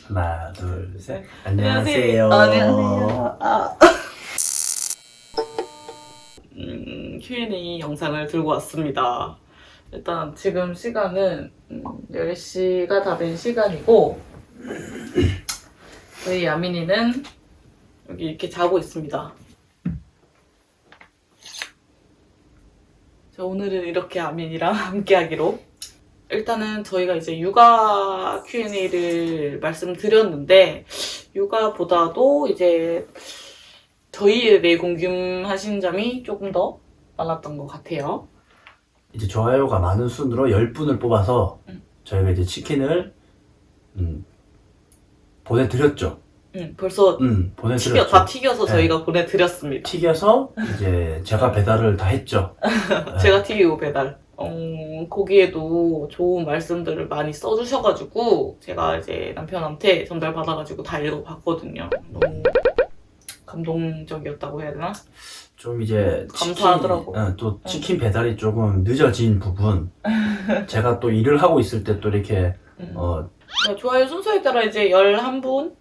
하나, 둘, 셋. 안녕하세요. 안녕하세요. Q&A 영상을 들고 왔습니다. 일단 지금 시간은 10시가 다 된 시간이고 저희 야민이는 여기 이렇게 자고 있습니다. 자, 오늘은 이렇게 야민이랑 함께 하기로. 일단은 저희가 이제 육아 Q&A를 말씀드렸는데 육아보다도 이제 저희에 대해 궁금하신 점이 조금 더 많았던 것 같아요. 이제 좋아요가 많은 순으로 10분을 뽑아서 저희가 이제 치킨을 보내드렸죠. 벌써 보내드렸죠. 다 튀겨서 네. 저희가 보내드렸습니다. 튀겨서 이제 제가 배달을 다 했죠. 제가 튀기고 배달. 거기에도 좋은 말씀들을 많이 써주셔가지고 제가 이제 남편한테 전달받아가지고 다 읽어봤거든요. 너무 감동적이었다고 해야 되나? 좀 이제 감사하더라고. 또 치킨 배달이 조금 늦어진 부분. 제가 또 일을 하고 있을 때 또 이렇게 좋아요 순서에 따라 이제 11분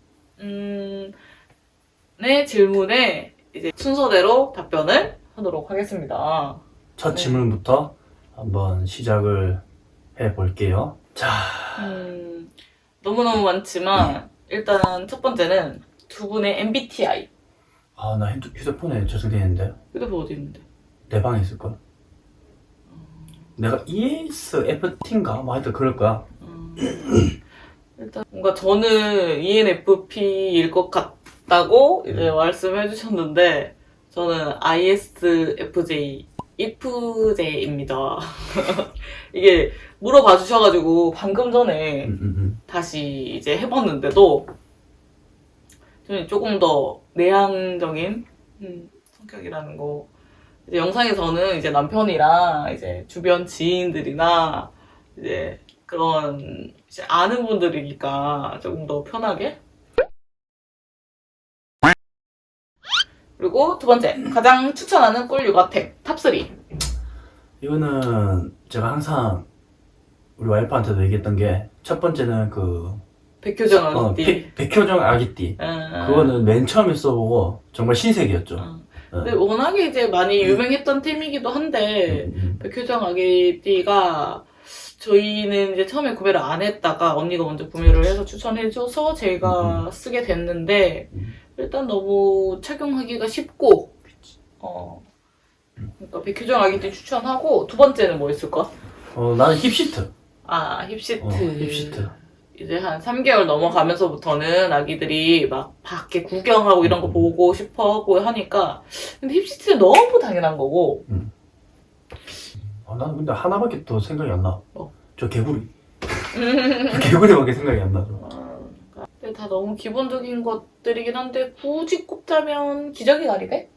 의 질문에 이제 순서대로 답변을 하도록 하겠습니다. 첫 네. 질문부터 한번 시작을 해볼게요. 자, 너무너무 많지만 일단 첫 번째는 두 분의 MBTI. 나 휴대폰에 저장되어 있는데 휴대폰 어디 있는데? 내 방에 있을걸? 내가 ESFT인가? 뭐 하여튼 그럴 거야. 일단 뭔가 저는 ENFP일 것 같다고 이제 말씀해 주셨는데 저는 ISFJ, IFJ입니다. 이게 물어봐 주셔가지고 방금 전에 다시 이제 해봤는데도 저는 조금 더 내향적인 성격이라는 거. 이제 영상에서는 이제 남편이랑 이제 주변 지인들이나 이제 그런 이제 아는 분들이니까 조금 더 편하게. 그리고 두 번째, 가장 추천하는 꿀 육아템 탑3. 이거는 제가 항상 우리 와이프한테도 얘기했던 게 첫 번째는 백효정 아기띠. 백효정 아기띠. 그거는 맨 처음에 써보고 정말 신세계였죠. 근데 워낙에 이제 많이 유명했던 템이기도 한데 백효정 아기띠가 저희는 이제 처음에 구매를 안 했다가 언니가 먼저 구매를 해서 추천해줘서 제가 쓰게 됐는데 일단 너무 착용하기가 쉽고 그러니까 백효정 아기띠 추천하고 두 번째는 뭐 있을까? 나는 힙시트. 힙시트. 힙시트. 이제 한 3개월 넘어가면서부터는 아기들이 막 밖에 구경하고 이런 거 보고 싶어 하고 하니까 근데 힙시트는 너무 당연한 거고 나는 근데 하나밖에 또 생각이 안 나. 저 개구리. 음. 개구리밖에 생각이 안 나. 근데 다 너무 기본적인 것들이긴 한데 굳이 꼽자면 기저귀 가리대?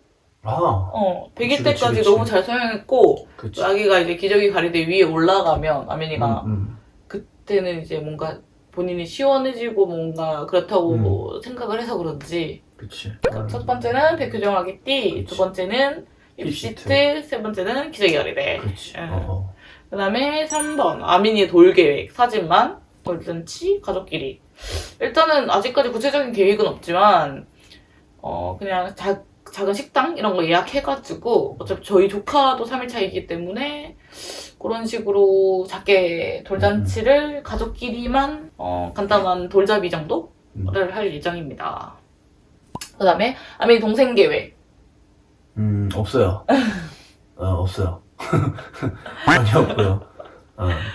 100일 때까지 그치. 너무 잘 사용했고 그치. 아기가 이제 기저귀 가리대 위에 올라가면 아민이가 그때는 이제 뭔가 본인이 시원해지고 뭔가 그렇다고 생각을 해서 그런지 그치. 그러니까 첫 번째는 백효정 아기띠, 그치. 두 번째는 힙시트, 세 번째는 기저귀 가리대. 그치. 그 다음에 3번 아민이의 돌계획, 사진만, 돌잔치, 가족끼리. 일단은 아직까지 구체적인 계획은 없지만 그냥 작은 식당 이런 거 예약해가지고 어차피 저희 조카도 3일 차이기 때문에 그런 식으로 작게 돌잔치를 가족끼리만 간단한 돌잡이 정도를 할 예정입니다. 그 다음에 아민 동생 계획. 없어요. 없어요. 전혀 없고요.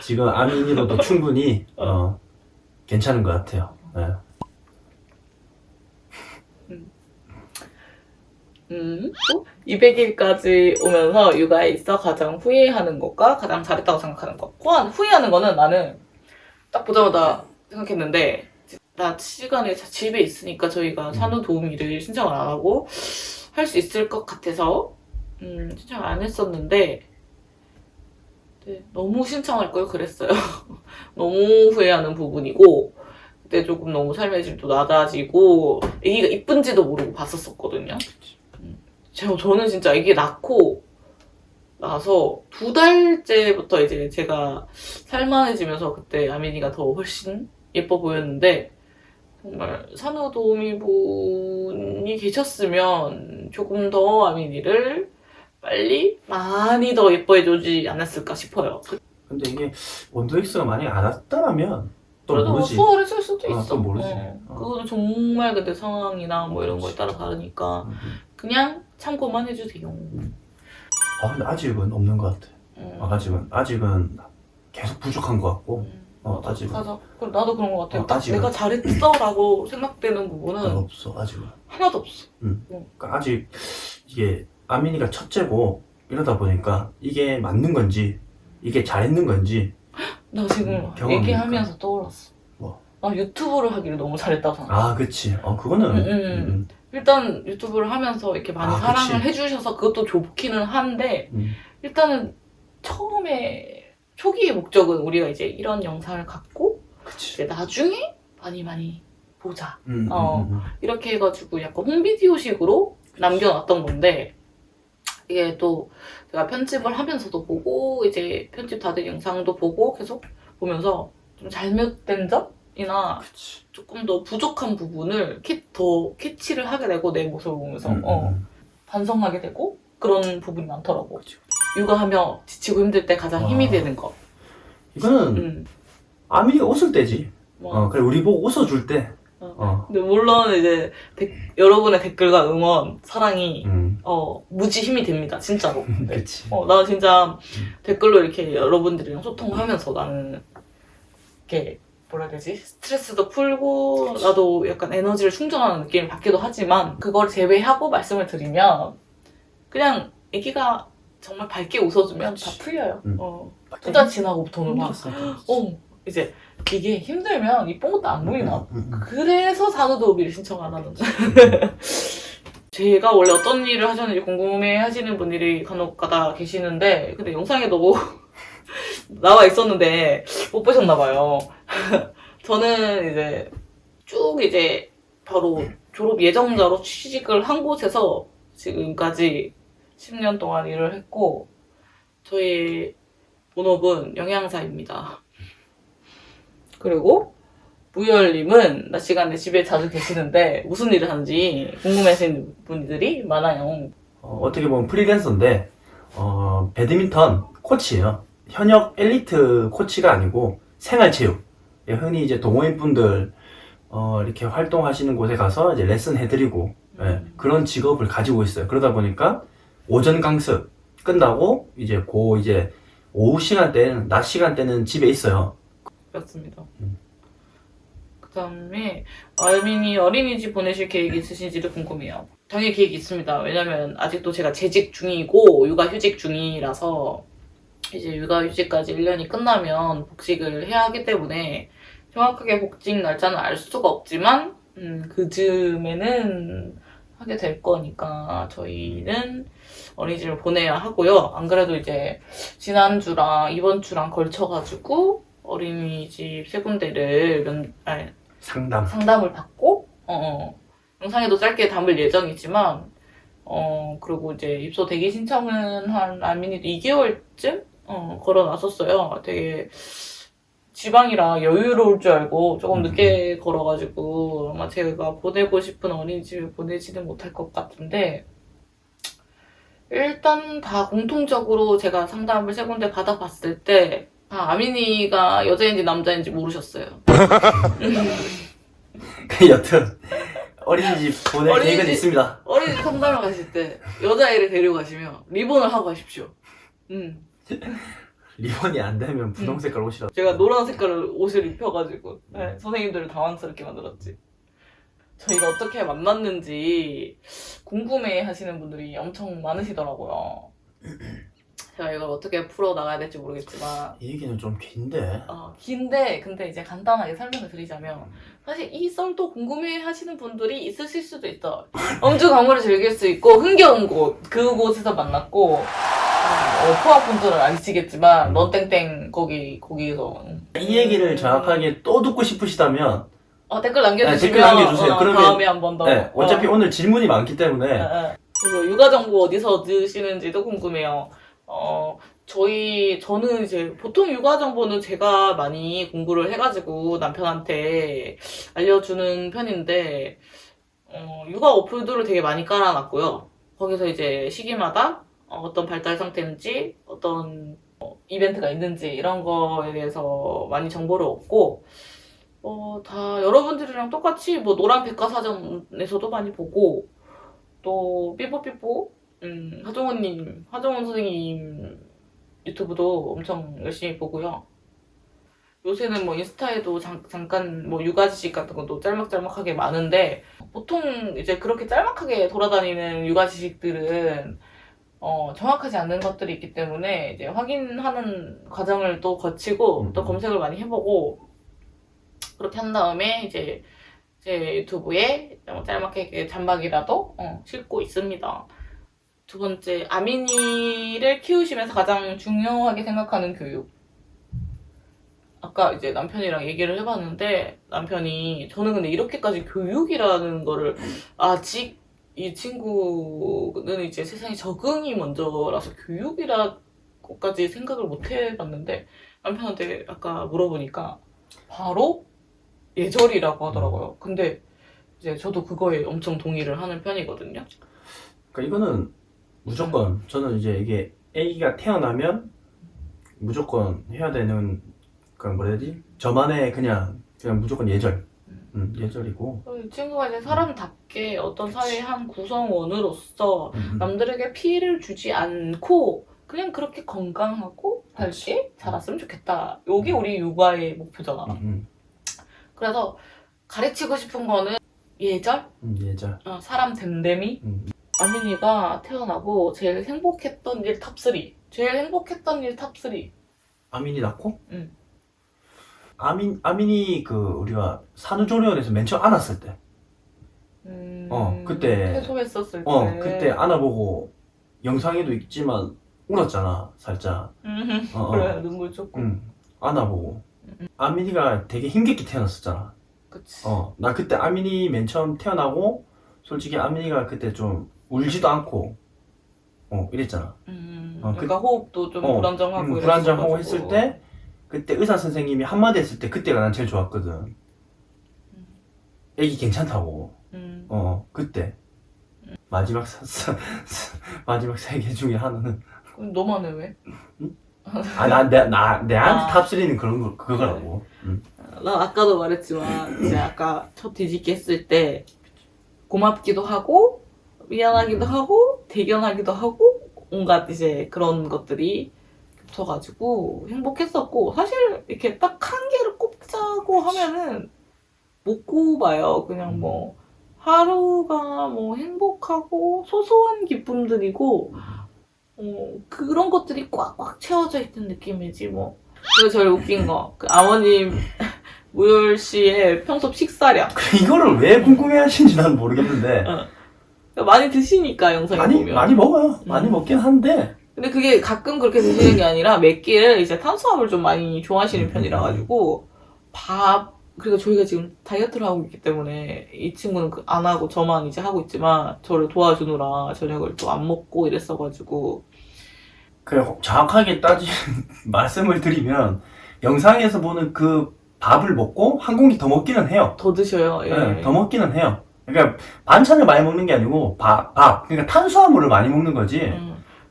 지금 아민이로도 충분히 괜찮은 것 같아요. 네. 200일까지 오면서 육아에 있어 가장 후회하는 것과 가장 잘했다고 생각하는 것. 후회하는 거는 나는 딱 보자마자 생각했는데 나 시간에 집에 있으니까 저희가 산후도우미를 신청을 안 하고 할 수 있을 것 같아서 신청을 안 했었는데 너무 신청할 걸 그랬어요. 너무 후회하는 부분이고 그때 조금 너무 삶의 질도 낮아지고 애기가 이쁜지도 모르고 봤었거든요. 저는 진짜 애기 낳고 나서 2달째부터 이제 제가 살만해지면서 그때 아민이가 더 훨씬 예뻐 보였는데 정말 산후도우미분이 계셨으면 조금 더 아민이를 빨리 많이 더 예뻐해주지 않았을까 싶어요. 근데 이게 원더엑스가 많이 안 왔다라면 또 그래도 모르지. 수월했을 수도 있어. 또 모르지. 그거는 정말 근데 상황이나 뭐 이런 거에 따라 다르니까 그냥 참고만 해주세요. 근데 아직은 없는 것 같아. 아직은 계속 부족한 것 같고. 아직은. 맞아. 나도 그런 것 같아요. 아직은. 내가 잘했어라고 생각되는 부분은 없어, 아직은. 하나도 없어. 그러니까 아직 이게 아민이가 첫째고 이러다 보니까 이게 맞는 건지 이게 잘했는 건지 나 지금 경험이니까. 얘기하면서 떠올랐어. 뭐? 나 유튜브를 하기를 너무 잘했다고 생각해. 그치. 그거는. 일단 유튜브를 하면서 이렇게 많이 사랑을 그치. 해주셔서 그것도 좋기는 한데 음. 일단은 처음에 초기의 목적은 우리가 이제 이런 영상을 갖고 그치. 이제 나중에 많이 보자. 음. 이렇게 해가지고 약간 홈비디오식으로 남겨놨던 건데 이게 또 제가 편집을 하면서도 보고 이제 편집 다 된 영상도 보고 계속 보면서 좀 잘못된 점이나 그치. 조금 더 부족한 부분을 더 캐치를 하게 되고 내 모습을 보면서 반성하게 되고 그런 부분이 많더라고. 그치. 육아하며 지치고 힘들 때 가장 힘이 되는 거. 이거는 아민이가 웃을 때지. 뭐. 그래 우리 보고 웃어줄 때. 근데 물론 이제 여러분의 댓글과 응원, 사랑이 무지 힘이 됩니다. 진짜로. 네. 그치. 나 진짜 댓글로 이렇게 여러분들이랑 소통하면서 나는 이렇게 뭐라 해야 되지? 스트레스도 풀고 나도 약간 에너지를 충전하는 느낌을 받기도 하지만 그걸 제외하고 말씀을 드리면 그냥 애기가 정말 밝게 웃어주면 그치. 다 풀려요. 2달 지나고부터는 막 이제 이게 힘들면 이쁜 것도 안 보이나? 그래서 산후도우미를 신청 안 하는 제가 원래 어떤 일을 하셨는지 궁금해 하시는 분들이 간혹 가다 계시는데 근데 영상에도 나와 있었는데 못 보셨나봐요. 저는 이제 쭉 이제 바로 졸업 예정자로 취직을 한 곳에서 지금까지 10년 동안 일을 했고 저의 본업은 영양사입니다. 그리고 무열님은 낮 시간에 집에 자주 계시는데 무슨 일을 하는지 궁금해하시는 분들이 많아요. 어떻게 보면 프리랜서인데 배드민턴 코치예요. 현역 엘리트 코치가 아니고 생활체육. 흔히 이제 동호인 분들 이렇게 활동하시는 곳에 가서 이제 레슨 해드리고 그런 직업을 가지고 있어요. 그러다 보니까 오전 강습 끝나고 이제 오후 시간대는 낮 시간대는 집에 있어요. 그렇습니다. 그 다음에 아민이 어린이집 보내실 계획이 있으신지도 궁금해요. 당연히 계획이 있습니다. 왜냐면 아직도 제가 재직 중이고 육아휴직 중이라서 이제 육아휴직까지 1년이 끝나면 복직을 해야 하기 때문에 정확하게 복직 날짜는 알 수가 없지만 그 즈음에는 하게 될 거니까 저희는 어린이집을 보내야 하고요. 안 그래도 이제 지난주랑 이번 주랑 걸쳐가지고 어린이집 3군데를 상담을 받고 영상에도 짧게 담을 예정이지만 그리고 이제 입소 대기 신청은 한 아민이도 2개월쯤 걸어놨었어요. 되게 지방이라 여유로울 줄 알고 조금 늦게 걸어가지고 아마 제가 보내고 싶은 어린이집에 보내지는 못할 것 같은데 일단 다 공통적으로 제가 상담을 3군데 받아봤을 때 아민이가 여자인지 남자인지 모르셨어요. 여튼 어린이집 보낼 계획은 있습니다. 어린이집 상담을 가실 때 여자애를 데려가시면 리본을 하고 가십시오. 리본이 안 되면 분홍 색깔 옷이라. 제가 노란 색깔 옷을 입혀가지고 선생님들을 당황스럽게 만들었지. 저희가 어떻게 만났는지 궁금해 하시는 분들이 엄청 많으시더라고요. 제가 이걸 어떻게 풀어나가야 될지 모르겠지만 이 얘기는 좀 긴데. 긴데 근데 이제 간단하게 설명을 드리자면 사실 이 썰도 궁금해 하시는 분들이 있으실 수도 있어. 엄주 강물을 즐길 수 있고 흥겨운 곳 그곳에서 만났고 포학분들은 아시겠지만 런땡땡 거기서 이 얘기를 정확하게 또 듣고 싶으시다면 댓글 남겨주시면 댓글 남겨주세요. 그러면 다음에 한 번 더. 어차피 오늘 질문이 많기 때문에 그리고 육아 정보 어디서 드시는지도 궁금해요. 저는 이제 보통 육아 정보는 제가 많이 공부를 해가지고 남편한테 알려주는 편인데, 육아 어플들을 되게 많이 깔아놨고요. 거기서 이제 시기마다 어떤 발달 상태인지, 어떤 이벤트가 있는지 이런 거에 대해서 많이 정보를 얻고, 다 여러분들이랑 똑같이 뭐 노란 백과사전에서도 많이 보고, 또 삐뽀삐뽀 하정원 선생님 유튜브도 엄청 열심히 보고요. 요새는 뭐 인스타에도 잠깐 뭐 육아 지식 같은 것도 짤막짤막하게 많은데, 보통 이제 그렇게 짤막하게 돌아다니는 육아 지식들은 정확하지 않는 것들이 있기 때문에 이제 확인하는 과정을 또 거치고 또 검색을 많이 해보고 그렇게 한 다음에 이제 제 유튜브에 짤막하게 잔박이라도 싣고 있습니다. 두 번째, 아민이를 키우시면서 가장 중요하게 생각하는 교육. 아까 이제 남편이랑 얘기를 해봤는데, 남편이, 저는 근데 이렇게까지 교육이라는 거를, 아직 이 친구는 이제 세상에 적응이 먼저라서 교육이라고까지 생각을 못 해봤는데, 남편한테 아까 물어보니까, 바로 예절이라고 하더라고요. 근데 이제 저도 그거에 엄청 동의를 하는 편이거든요. 그러니까 이거는 무조건 저는 이제 이게 아기가 태어나면 무조건 해야 되는 그런 뭐라 해야 되지? 저만의 그냥 무조건 예절. 예절이고. 이 친구가 이제 사람답게 어떤 사회의 한 구성원으로서 남들에게 피해를 주지 않고 그냥 그렇게 건강하고 밝게 자랐으면 좋겠다. 이게 우리 육아의 목표잖아. 그래서 가르치고 싶은 거는 예절? 예절. 사람 됨됨이? 아민이가 태어나고 제일 행복했던 일 탑3. 제일 행복했던 일 탑3. 아민이 낳고? 응. 아민이 우리가 산후조리원에서 맨 처음 안았을 때. 그때. 해소했었을 때. 그때 안아보고 영상에도 있지만 울었잖아, 살짝. 그래, 눈물 조금. 안아보고. 아민이가 되게 힘겹게 태어났었잖아. 그치. 나 그때 아민이 맨 처음 태어나고, 솔직히 아민이가 그때 좀 울지도 않고, 이랬잖아. 그러니까 호흡도 좀 불안정하고 불안정하고 했을 때, 그때 의사 선생님이 한마디 했을 때, 그때가 난 제일 좋았거든. 애기 괜찮다고. 그때. 마지막 마지막 3개 중에 하나는. 그럼 너만은 왜? 응? 내한테 탑3는 그거라고. 나 아까도 말했지만, 이제 아까 첫 뒤집기 했을 때, 고맙기도 하고, 미안하기도 하고, 대견하기도 하고, 온갖 이제 그런 것들이 겹쳐가지고 행복했었고, 사실 이렇게 딱 한 개를 꼽자고 하면은 못 꼽아요. 그냥 뭐, 하루가 뭐 행복하고 소소한 기쁨들이고, 그런 것들이 꽉꽉 채워져 있는 느낌이지 뭐. 그리고 제일 웃긴 거, 아버님 무열 씨의 평소 식사량. 이거를 왜 궁금해하시는지 난 모르겠는데. 많이 드시니까 영상에 보면. 많이 먹어요. 많이 먹긴 한데. 근데 그게 가끔 그렇게 드시는 게 아니라 몇 끼를 이제 탄수화물 좀 많이 좋아하시는 편이라 가지고 그리고 저희가 지금 다이어트를 하고 있기 때문에 이 친구는 안 하고 저만 이제 하고 있지만 저를 도와주느라 저녁을 또 안 먹고 이랬어가지고. 그래, 정확하게 말씀을 드리면 영상에서 보는 그 밥을 먹고 한 공기 더 먹기는 해요. 더 드셔요. 예. 네, 더 먹기는 해요. 그러니까 반찬을 많이 먹는 게 아니고 그러니까 탄수화물을 많이 먹는 거지.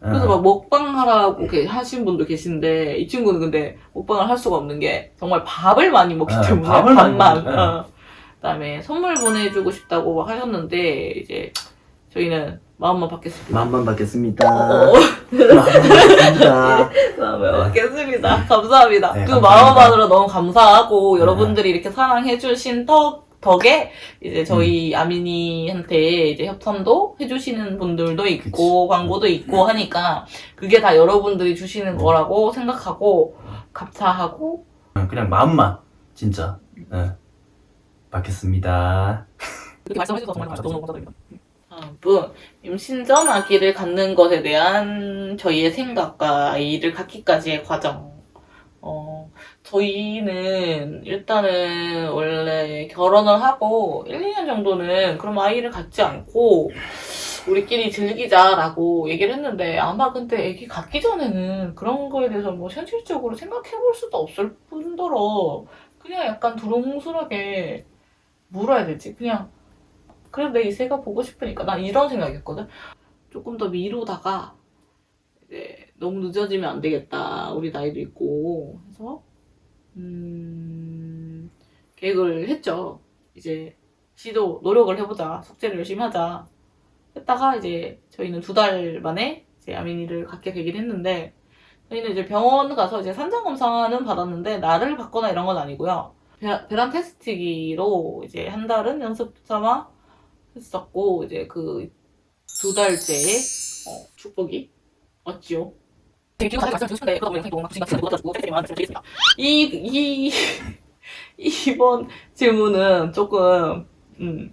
그래서 막 먹방 하라고 하신 분도 계신데 이 친구는 근데 먹방을 할 수가 없는 게 정말 밥을 많이 먹기 때문에 밥만. 그다음에 선물 보내주고 싶다고 하셨는데 이제 저희는 마음만 받겠습니다. 마음만 받겠습니다. 마음만 받겠습니다. 감사합니다. 네, 그 감사합니다. 마음만으로 너무 감사하고 여러분들이 이렇게 사랑해주신 덕에 이제 저희 아민이한테 이제 협찬도 해주시는 분들도 있고 광고도 있고 하니까 그게 다 여러분들이 주시는 거라고 생각하고 감사하고 그냥 마음만 진짜 받겠습니다. 그렇게 말씀해주셔서 정말 너무 감사드립니다. 다음 분, 임신 전 아기를 갖는 것에 대한 저희의 생각과 아이를 갖기까지의 과정. 저희는 일단은 원래 결혼을 하고 1, 2년 정도는 그럼 아이를 갖지 않고 우리끼리 즐기자라고 얘기를 했는데 아마 근데 애기 갖기 전에는 그런 거에 대해서 뭐 현실적으로 생각해 볼 수도 없을 뿐더러 그냥 약간 두루뭉술하게 뭐라 해야 되지? 그냥 그래 내 이세가 보고 싶으니까 난 이런 생각이었거든. 조금 더 미루다가 이제 너무 늦어지면 안 되겠다. 우리 나이도 있고 해서 계획을 했죠. 이제 노력을 해보자. 숙제를 열심히 하자. 했다가 이제 저희는 2달 만에 이제 아민이를 갖게 되긴 했는데 저희는 이제 병원 가서 이제 산장 검사는 받았는데 날을 받거나 이런 건 아니고요. 배란 테스트기로 이제 한 달은 연습 삼아 했었고 이제 그 2달째의 축복이 왔지요. 되게 기분 말씀을 드리고 싶은데 그러다 보니 영상이 너무 막 시간이 늦어가지고 팬들이만 말씀드리겠습니다. 이번 질문은 조금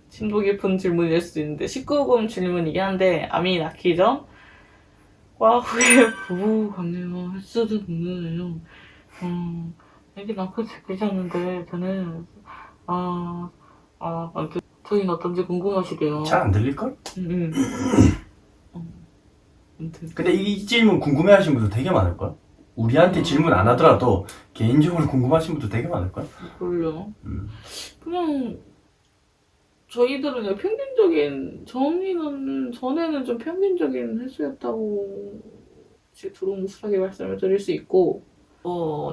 심도 깊은 질문일 수도 있는데 19금 질문이긴 한데 아민이 낳기 전 과후에 부부 관계와 횟수도 궁금해요. 애기 낳고 계셨는데 저는 저희는 어떤지 궁금하시대요. 잘 안 들릴걸? 아무튼 근데 이 질문 궁금해하시는 분들 되게 많을걸? 우리한테 질문 안 하더라도 개인적으로 궁금하신 분들 되게 많을걸? 몰라. 그냥 저희들은 그냥 평균적인 전에는 좀 평균적인 횟수였다고 두루뭉술하게 말씀을 드릴 수 있고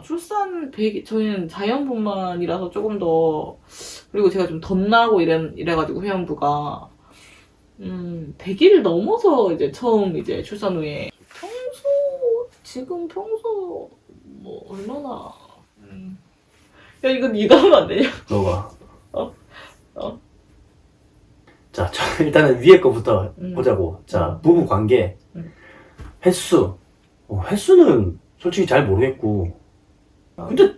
출산 100, 저희는 자연분만이라서 조금 더 그리고 제가 좀 덧나고 이래가지고 회원부가 100일 넘어서 이제 처음 이제 출산 후에 평소 뭐 얼마나 야 이거 네가 하면 안 되냐? 너가. 어? 자, 일단은 위에 거부터 보자고. 자, 부부 관계. 횟수. 횟수는 솔직히 잘 모르겠고. 근데,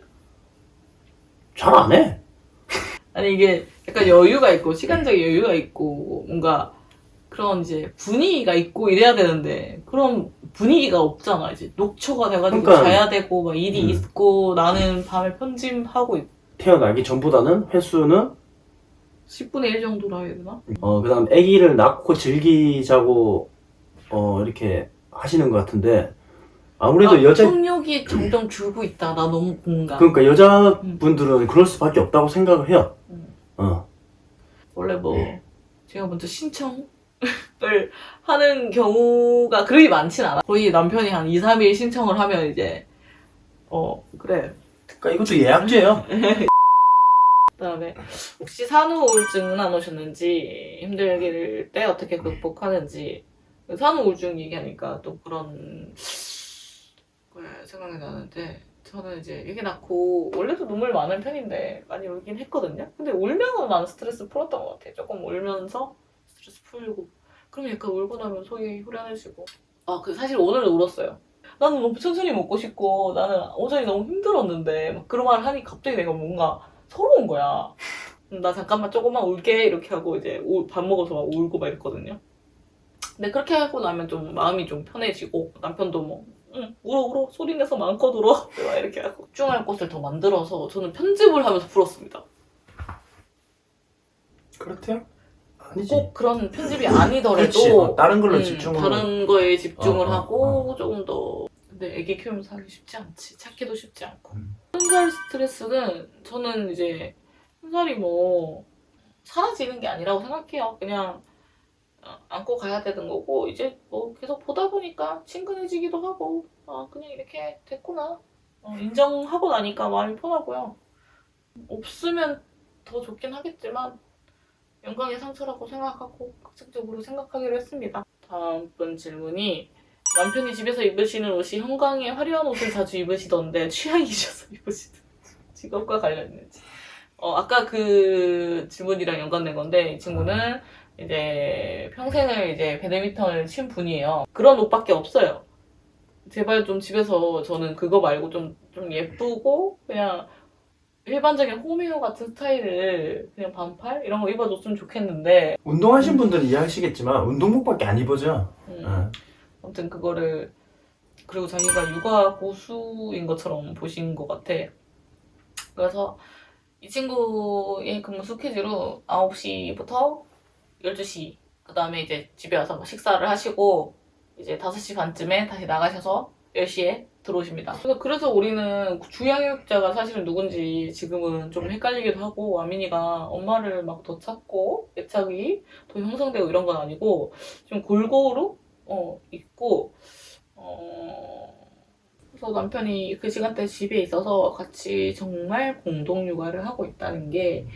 잘 안 해. 아니 이게 약간 여유가 있고 시간적인 여유가 있고 뭔가 그런 이제 분위기가 있고 이래야 되는데 그런 분위기가 없잖아. 이제 녹초가 돼가지고 그러니까, 자야 되고 막 일이 있고 나는 밤에 편집하고 있고 태어나기 전보다는 횟수는 10분의 1 정도라 해야 되나? 그 다음 아기를 낳고 즐기자고 이렇게 하시는 것 같은데 아무래도 여자 성욕이 점점 줄고 있다. 나 너무 공감. 그러니까 여자분들은 그럴 수밖에 없다고 생각을 해요. 원래 뭐 제가 먼저 신청을 하는 경우가 그렇게 많진 않아. 거의 남편이 한 2, 3일 신청을 하면 이제 그래. 그러니까 이것도 예약제예요. 그다음에 혹시 산후 우울증은 안 오셨는지 힘들길 때 어떻게 극복하는지 산후 우울증 얘기하니까 또 그런 거에 생각이 나는데 저는 이제 애기 낳고 원래도 눈물 많은 편인데 많이 울긴 했거든요. 근데 울면서 나는 스트레스 풀었던 것 같아. 조금 울면서 스트레스 풀고 그러면 약간 울고 나면 속이 후련해지고 사실 오늘 울었어요. 나는 너무 천천히 먹고 싶고 나는 오전이 너무 힘들었는데 막 그런 말을 하니 갑자기 내가 뭔가 서러운 거야. 나 잠깐만 조금만 울게 이렇게 하고 이제 밥 먹어서 막 울고 막 이랬거든요. 근데 그렇게 하고 나면 좀 마음이 좀 편해지고 남편도 뭐 울어 소리 내서 마음껏 울어 막 이렇게 하고 집중할 곳을 더 만들어서 저는 편집을 하면서 풀었습니다. 그렇대요? 아니지. 꼭 그런 편집이 아니더라도 그렇지. 다른 걸로 집중을 다른 거에 집중을 하고 조금 더 근데 애기 키우면서 하기 쉽지 않지. 찾기도 쉽지 않고 혼살 스트레스는 저는 이제 혼살이 뭐 사라지는 게 아니라고 생각해요. 그냥 안고 가야 되는 거고 이제 뭐 계속 보다 보니까 친근해지기도 하고 그냥 이렇게 됐구나 인정하고 나니까 마음이 편하고요. 없으면 더 좋긴 하겠지만 영광의 상처라고 생각하고 긍정적으로 생각하기로 했습니다. 다음 분 질문이 남편이 집에서 입으시는 옷이 형광의 화려한 옷을 자주 입으시던데 취향이셔서 입으시던 직업과 관련 있는지. 아까 그 질문이랑 연관된 건데 이 친구는 이제 평생을 이제 배드민턴을 친 분이에요. 그런 옷밖에 없어요. 제발 좀 집에서 저는 그거 말고 좀 예쁘고 그냥 일반적인 홈웨어 같은 스타일을 그냥 반팔 이런 거 입어줬으면 좋겠는데 운동하신 분들은 이해하시겠지만 운동복밖에 안 입어져. 아무튼 그거를 그리고 자기가 육아 고수인 것처럼 보신 것 같아. 그래서 이 친구의 근무 스케줄은 9시부터 12시 그 다음에 이제 집에 와서 뭐 식사를 하시고 이제 5시 반쯤에 다시 나가셔서 10시에 들어오십니다. 그래서 우리는 주양육자가 사실은 누군지 지금은 좀 헷갈리기도 하고, 아민이가 엄마를 막 더 찾고 애착이 더 형성되고 이런 건 아니고 좀 골고루 있고, 그래서 남편이 그 시간대 집에 있어서 같이 정말 공동 육아를 하고 있다는 게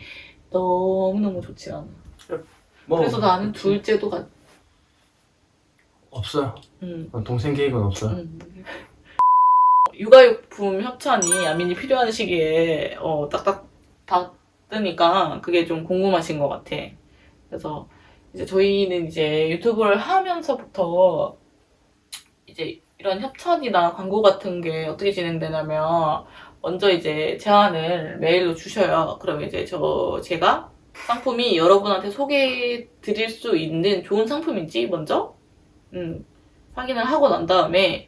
너무너무 좋지 않아. 뭐, 그래서 나는 둘째도 없어요. 동생 계획은 없어요. 육아용품 협찬이 아민이 필요한 시기에 딱딱 받으니까 그게 좀 궁금하신 것 같아. 그래서 이제 저희는 이제 유튜브를 하면서부터 이제 이런 협찬이나 광고 같은 게 어떻게 진행되냐면, 먼저 이제 제안을 메일로 주셔요. 그러면 이제 제가 상품이 여러분한테 소개해 드릴 수 있는 좋은 상품인지 먼저 확인을 하고 난 다음에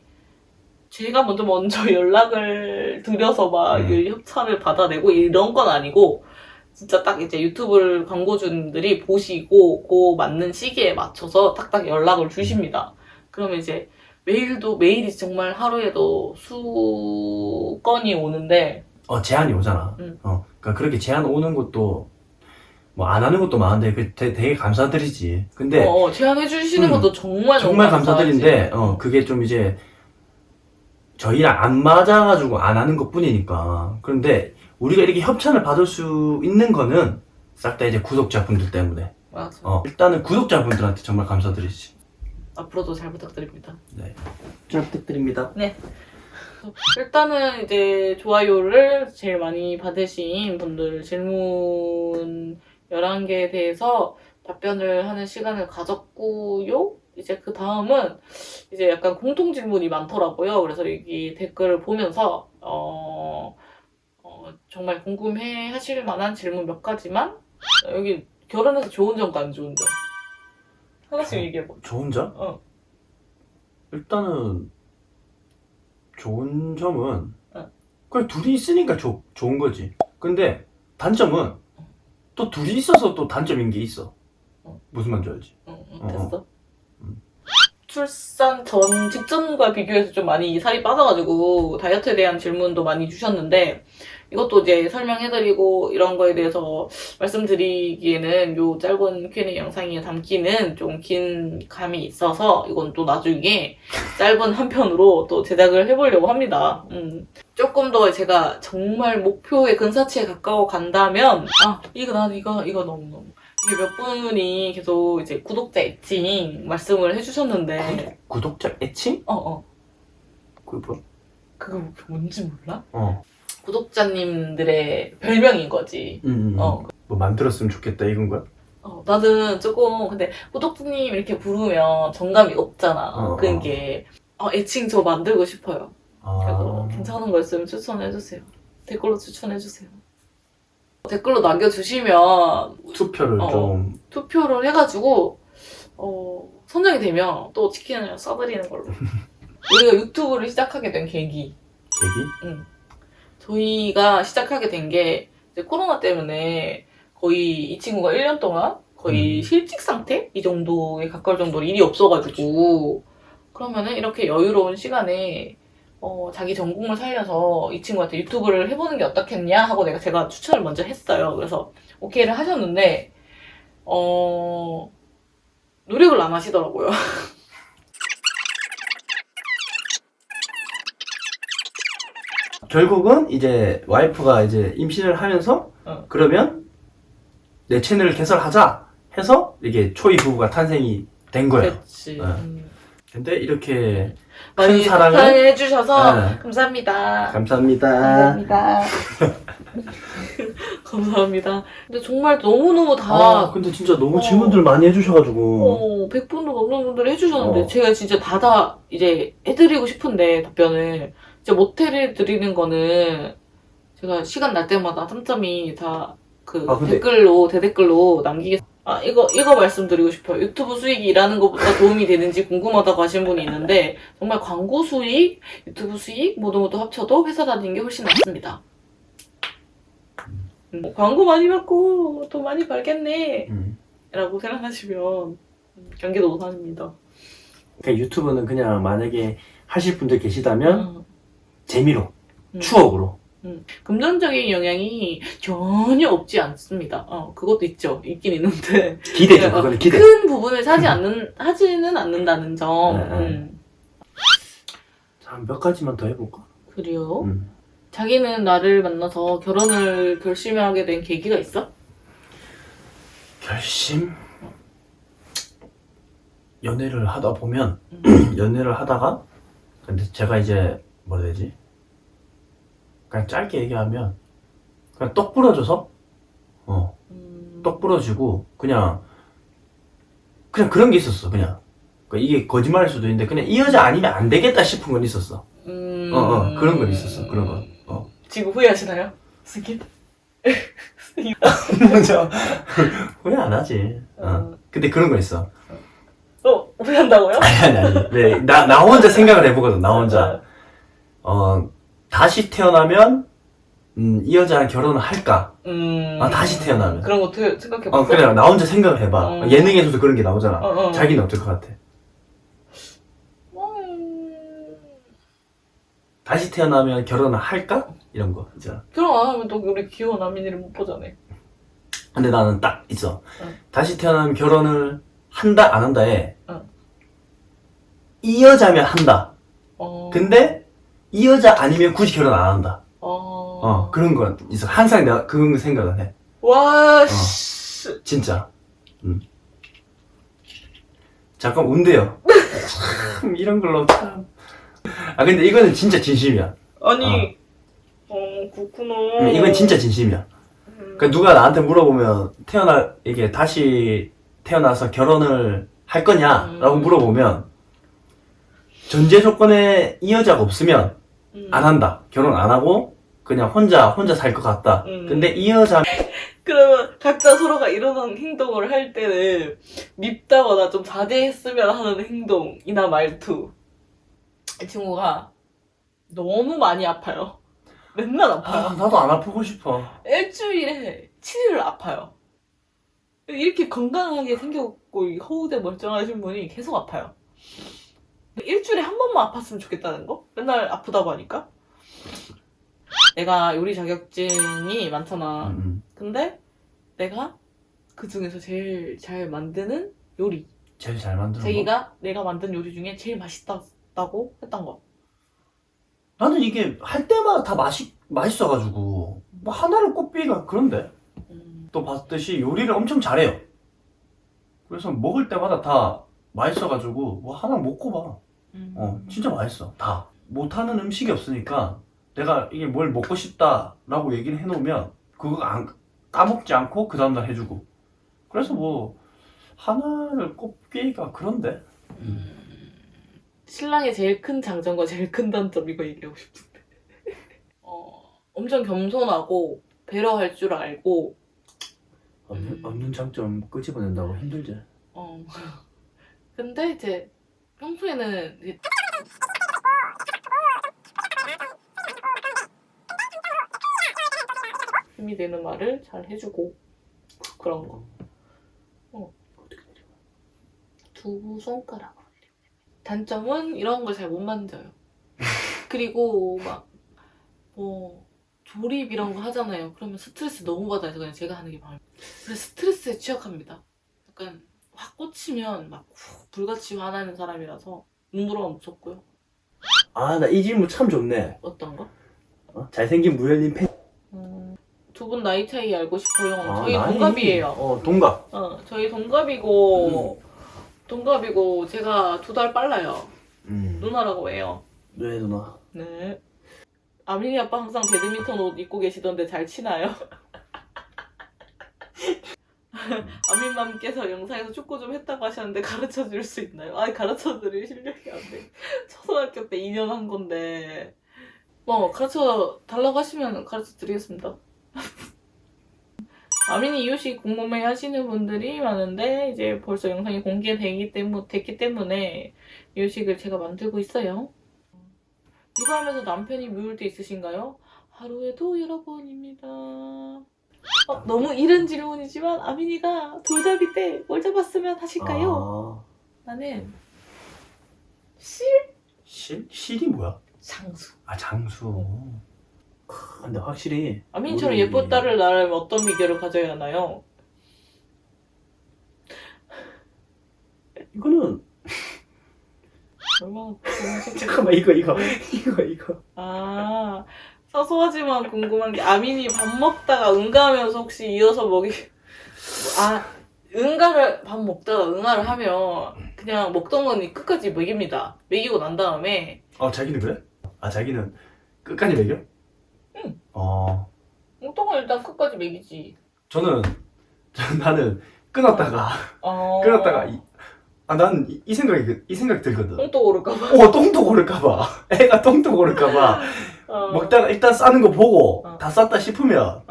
제가 먼저 연락을 드려서 막 이 협찬을 받아내고 이런 건 아니고, 진짜 딱 이제 유튜브 광고주님들이 보시고 그 맞는 시기에 맞춰서 딱딱 연락을 주십니다. 그러면 이제 메일이 정말 하루에도 수건이 오는데, 제안이 오잖아. 그러니까 그렇게 제안 오는 것도 뭐 안 하는 것도 많은데 되게 감사드리지. 근데 제안해 주시는 것도 정말 감사드린데 감사하지. 그게 좀 이제 저희랑 안 맞아가지고 안 하는 것뿐이니까. 그런데 우리가 이렇게 협찬을 받을 수 있는 거는 싹 다 이제 구독자분들 때문에. 맞아. 일단은 구독자분들한테 정말 감사드리지. 앞으로도 잘 부탁드립니다. 네, 잘 부탁드립니다. 네. 일단은 이제 좋아요를 제일 많이 받으신 분들 질문 11개에 대해서 답변을 하는 시간을 가졌고요. 이제 그 다음은 이제 약간 공통 질문이 많더라고요. 그래서 여기 댓글을 보면서 정말 궁금해 하실 만한 질문 몇 가지만, 여기 결혼해서 좋은 점과 안 좋은 점 하나씩 얘기해봐. 좋은 점? 일단은 좋은 점은 그냥 둘이 있으니까 좋은 거지. 근데 단점은 또 둘이 있어서 또 단점인 게 있어. 무슨 말인지 알지? 됐어. 출산 직전과 비교해서 좀 많이 살이 빠져가지고 다이어트에 대한 질문도 많이 주셨는데, 이것도 이제 설명해드리고 이런 거에 대해서 말씀드리기에는 요 짧은 Q&A 영상에 담기는 좀 긴 감이 있어서 이건 또 나중에 짧은 한 편으로 또 제작을 해보려고 합니다. 조금 더 제가 정말 목표의 근사치에 가까워 간다면, 이거 너무너무. 이게 몇 분이 계속 이제 구독자 애칭 말씀을 해주셨는데. 구독자 애칭? 그게 뭐야? 그거 뭔지 몰라? 구독자님들의 별명인 거지. 뭐 만들었으면 좋겠다 이건 거야? 나는 조금, 근데 구독자님 이렇게 부르면 정감이 없잖아. 그게 애칭 저 만들고 싶어요. 그래서 괜찮은 거 있으면 추천해주세요. 댓글로 추천해주세요. 댓글로 남겨주시면 투표를 좀 투표를 해가지고 선정이 되면 또 치킨을 싸드리는 걸로. 우리가 유튜브를 시작하게 된 계기. 저희가 시작하게 된 게 이제 코로나 때문에 거의 이 친구가 1년 동안 거의 실직 상태? 이 정도에 가까울 정도로 일이 없어가지고, 그러면은 이렇게 여유로운 시간에 자기 전공을 살려서 이 친구한테 유튜브를 해보는 게 어떻겠냐 하고 제가 추천을 먼저 했어요. 그래서 오케이를 하셨는데 노력을 안 하시더라고요. 결국은 이제 와이프가 이제 임신을 하면서 그러면 내 채널을 개설하자 해서 이게 초이 부부가 탄생이 된 거예요. 그렇지. 근데 이렇게 많이 큰 사랑을 사랑해주셔서 감사합니다. 감사합니다. 감사합니다. 감사합니다. 근데 정말 너무너무 다 근데 진짜 너무 질문들 많이 해주셔가지고 100분도 넘는 분들이 해주셨는데 제가 진짜 다 이제 해드리고 싶은데 답변을 이제 못 해드리는 거는 제가 시간 날 때마다 짬짬이 다 댓글로 대댓글로 남기겠습니다. 이거 말씀드리고 싶어요. 유튜브 수익이 일하는 것보다 도움이 되는지 궁금하다고 하신 분이 있는데, 정말 광고 수익, 유튜브 수익 모두 합쳐도 회사 다니는 게 훨씬 낫습니다. 광고 많이 받고 돈 많이 벌겠네 라고 생각하시면 경기도 오산입니다. 그러니까 유튜브는 그냥 만약에 하실 분들 계시다면 음. 재미로, 음. 추억으로. 금전적인 영향이 전혀 없지 않습니다. 그것도 있긴 있는데 기대죠, 그거는 기대. 큰 부분을 하지는 않는다는 점. 네. 자, 몇 가지만 더 해볼까? 그래요? 자기는 나를 만나서 결혼을 결심하게 된 계기가 있어? 결심? 연애를 하다 보면 연애를 하다가 근데 제가 이제 뭐라 해야 되지? 그냥 짧게 얘기하면 그냥 떡 부러져서 떡 부러지고 그냥 그런 게 있었어. 그냥 그러니까 이게 거짓말일 수도 있는데 그냥 이 여자 아니면 안 되겠다 싶은 건 있었어. 그런 건 있었어. 그런 건. 지금 후회하시나요? 스킨? 먼저 후회 안 하지. 근데 그런 거 있어. 후회한다고요? 아니. 네, 나 혼자 생각을 해보거든. 나 혼자. 다시 태어나면 이 여자랑 결혼을 할까? 다시 태어나면. 그런 것도 생각해봤어? 그래. 나 혼자 생각을 해봐. 예능에서도 그런 게 나오잖아. 자기는 어떨 것 같아? 다시 태어나면 결혼을 할까? 이런 거 있잖아. 결혼 안 하면 또 우리 귀여운 아민이를 못 보잖아. 근데 나는 딱 있어. 다시 태어나면 결혼을 한다 안 한다에 이 여자면 한다. 근데 이 여자 아니면 굳이 결혼 안 한다. 그런 건 있어. 항상 내가 그런 생각을 해. 와, 씨. 진짜. 잠깐 운대요. 참 이런 걸로 참. 근데 이거는 진짜 진심이야. 아니, 그렇구나. 이건 진짜 진심이야. 그러니까 누가 나한테 물어보면 이게 다시 태어나서 결혼을 할 거냐라고 물어보면 전제 조건에 이 여자가 없으면 안 한다. 결혼 안 하고 그냥 혼자 살 것 같다. 근데 이 여자 그러면 각자 서로가 이런 행동을 할 때는 밉다거나 좀 자제했으면 하는 행동이나 말투. 이 친구가 너무 많이 아파요. 맨날 아파요. 나도 안 아프고 싶어. 일주일에 7일을 아파요. 이렇게 건강하게 생겼고 허우대 멀쩡하신 분이 계속 아파요. 일주일에 한 번만 아팠으면 좋겠다는 거? 맨날 아프다고 하니까? 내가 요리 자격증이 많잖아. 근데 내가 그 중에서 제일 잘 만드는 요리. 제일 잘 만드는 거? 자기가 내가 만든 요리 중에 제일 맛있다고 했던 거. 나는 이게 할 때마다 다 맛있어가지고 뭐 하나를 꼽기가 그런데 또 봤듯이 요리를 엄청 잘해요. 그래서 먹을 때마다 다 맛있어가지고 뭐 하나 못 꼽아. 진짜 맛있어. 다. 못하는 음식이 없으니까 내가 이게 뭘 먹고 싶다라고 얘기를 해놓으면 그거 까먹지 않고 그 다음날 해주고. 그래서 뭐 하나를 꼽기가 그런데. 신랑의 제일 큰 장점과 제일 큰 단점 이거 얘기하고 싶은데. 엄청 겸손하고 배려할 줄 알고. 없는 장점 끄집어낸다고 힘들지. 근데 이제 평소에는 이제 힘이 되는 말을 잘 해주고 그런 거. 어떻게 내려? 두 손가락으로 내려. 단점은 이런 걸 잘 못 만져요. 그리고 막 뭐 조립 이런 거 하잖아요. 그러면 스트레스 너무 받아서 그냥 제가 하는 게 마음. 그래서 스트레스에 취약합니다. 약간 확 꽂히면 막 불같이 화나는 사람이라서 눈보라가 무섭고요. 나 이 질문 참 좋네. 어떤 거? 잘생긴 무열님 팬. 두 분 나이 차이 알고 싶어요. 저희 나이? 동갑이에요. 동갑. 저희 동갑이고 제가 2달 빨라요. 누나라고 해요. 네 누나. 네. 아민이 아빠 항상 배드민턴 옷 입고 계시던데 잘 치나요? 아민맘께서 영상에서 축구 좀 했다고 하셨는데 가르쳐 줄 수 있나요? 가르쳐 드릴 실력이 안 돼. 초등학교 때 2년 한 건데 가르쳐 달라고 하시면 가르쳐 드리겠습니다. 아민이 이유식 궁금해 하시는 분들이 많은데 이제 벌써 영상이 됐기 때문에 이유식을 제가 만들고 있어요. 육아하면서 남편이 미울 때 있으신가요? 하루에도 여러 번입니다. 너무 이른 질문이지만 아민이가 돌잡이 때 뭘 잡았으면 하실까요? 나는 실이 뭐야? 장수. 아, 장수. 근데 확실히 아민이처럼 우리- 예쁜 딸을 낳으려면 어떤 비결을 가져야 하나요? 이거는 얼마나 잠깐만, 이거. 아, 사소하지만 궁금한 게 아민이 밥 먹다가 응가하면서 혹시 이어서 응가를 밥 먹다가 응아를 하면 그냥 먹던 거니 끝까지 먹입니다. 먹이고 난 다음에 자기는 그래? 자기는 끝까지 먹여? 응. 먹던 건 일단 끝까지 먹이지. 나는 끊었다가 나는 이 생각 들거든. 똥도 오를까봐. 똥도 고를까봐. 애가 똥도 고를까봐. 먹다가 일단 싸는 거 보고 다 쌌다 싶으면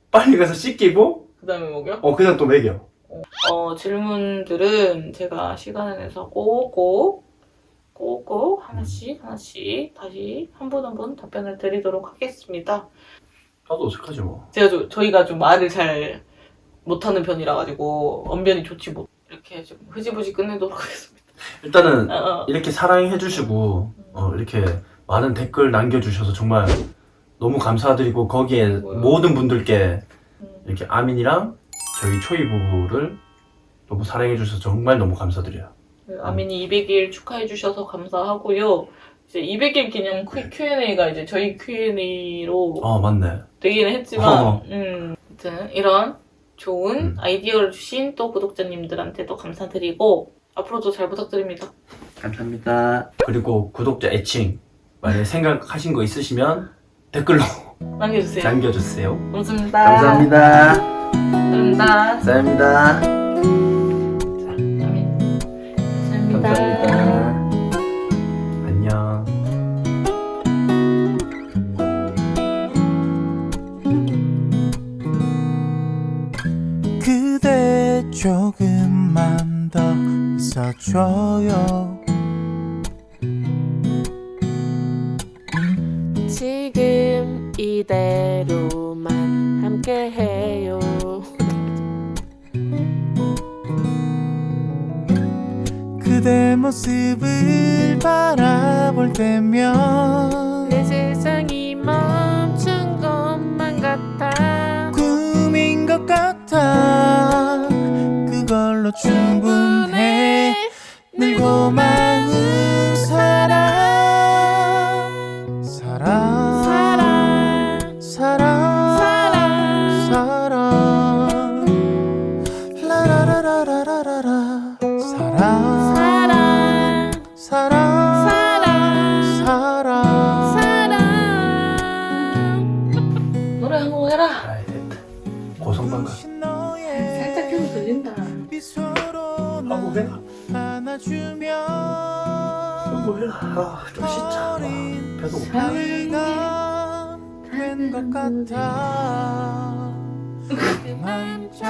빨리 가서 씻기고 그 다음에 먹여? 그냥 또 먹여. 질문들은 제가 시간을 내서 꼭꼭 하나씩 다시 한 분 한 분 답변을 드리도록 하겠습니다. 나도 어색하지 뭐. 저희가 좀 말을 잘 못하는 편이라 가지고 언변이 좋지 못 이렇게 좀 흐지부지 끝내도록 하겠습니다. 일단은 이렇게 사랑해주시고 이렇게 많은 댓글 남겨주셔서 정말 너무 감사드리고 거기에 모든 분들께 이렇게 아민이랑 저희 초이 부부를 너무 사랑해주셔서 정말 너무 감사드려요. 아민이 200일 축하해주셔서 감사하고요. 이제 200일 기념 Q&A가 이제 저희 Q&A로 맞네. 되기는 했지만, 아무튼 이런 좋은 아이디어를 주신 또 구독자님들한테도 감사드리고 앞으로도 잘 부탁드립니다. 감사합니다. 그리고 구독자 애칭 만약에 생각하신 거 있으시면 댓글로 남겨주세요. 남겨주세요. 감사합니다. 감사합니다. 감사합니다. 감사합니다. 감사합니다. 안녕. 그대 조금만 더 있어줘요. 지금 이대로만 함께해요. 그대 모습을 바라볼 때면 내 세상이 멈춘 것만 같아. 꿈인 것 같아. 그걸로 충분해. 늘 고마운 사랑 라라라라라라라 노래 한 곡 해라. 됐다. 고성방가. 살짝 계속 들린다. 한곡 해라. 안아주면 한곡 해라. 좀 씻자. 배도 고파. 된것 같아. 그만 잘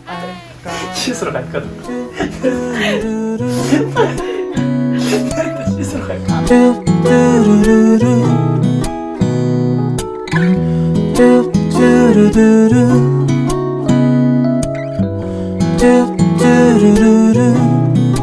알까. 씻으러 갈거든. 씻으러 갈까. 뚜뚜루루루 뚜뚜루루루 뚜뚜루루루